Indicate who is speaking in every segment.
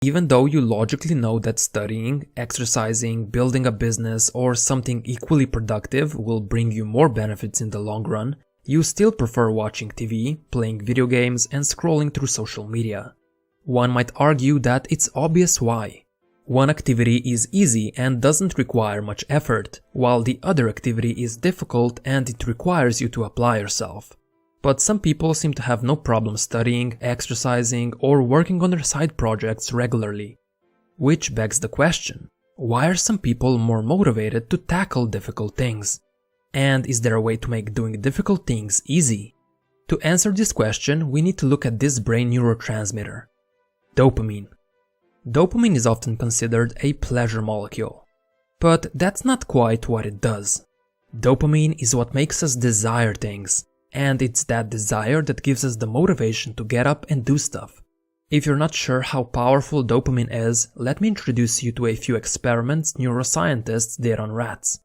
Speaker 1: Even though you logically know that studying, exercising, building a business, or something equally productive will bring you more benefits in the long run, you still prefer watching TV, playing video games, and scrolling through social media. One might argue that it's obvious why. One activity is easy and doesn't require much effort, while the other activity is difficult and it requires you to apply yourself. But some people seem to have no problem studying, exercising, or working on their side projects regularly. Which begs the question, why are some people more motivated to tackle difficult things? And is there a way to make doing difficult things easy? To answer this question, we need to look at this brain neurotransmitter: dopamine. Dopamine is often considered a pleasure molecule. But that's not quite what it does. Dopamine is what makes us desire things, and it's that desire that gives us the motivation to get up and do stuff. If you're not sure how powerful dopamine is, let me introduce you to a few experiments neuroscientists did on rats.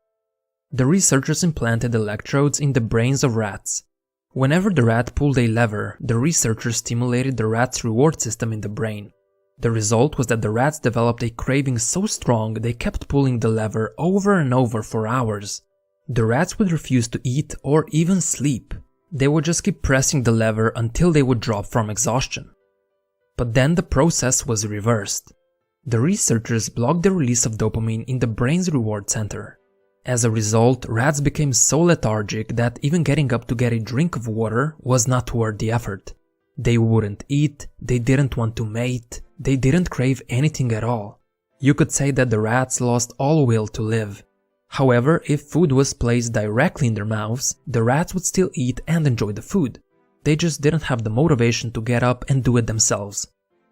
Speaker 1: The researchers implanted electrodes in the brains of rats. Whenever the rat pulled a lever, the researchers stimulated the rat's reward system in the brain. The result was that the rats developed a craving so strong they kept pulling the lever over and over for hours. The rats would refuse to eat or even sleep. They would just keep pressing the lever until they would drop from exhaustion. But then the process was reversed. The researchers blocked the release of dopamine in the brain's reward center. As a result, rats became so lethargic that even getting up to get a drink of water was not worth the effort. They wouldn't eat, they didn't want to mate, they didn't crave anything at all. You could say that the rats lost all will to live. However, if food was placed directly in their mouths, the rats would still eat and enjoy the food. They just didn't have the motivation to get up and do it themselves.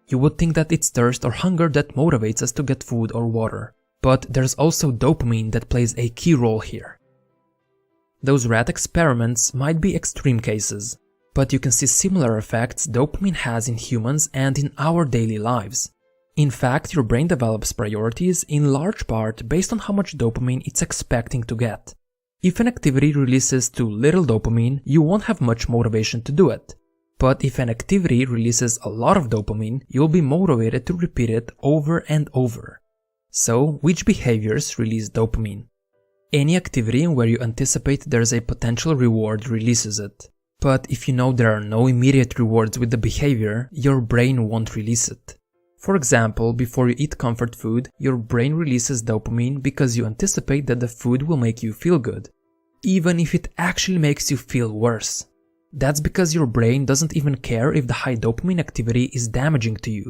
Speaker 1: You would think that it's thirst or hunger that motivates us to get food or water. But there's also dopamine that plays a key role here. Those rat experiments might be extreme cases, but you can see similar effects dopamine has in humans and in our daily lives. In fact, your brain develops priorities in large part based on how much dopamine it's expecting to get. If an activity releases too little dopamine, you won't have much motivation to do it. But if an activity releases a lot of dopamine, you'll be motivated to repeat it over and over. So, which behaviors release dopamine? Any activity where you anticipate there's a potential reward releases it. But if you know there are no immediate rewards with the behavior, your brain won't release it. For example, before you eat comfort food, your brain releases dopamine because you anticipate that the food will make you feel good, even if it actually makes you feel worse. That's because your brain doesn't even care if the high dopamine activity is damaging to you.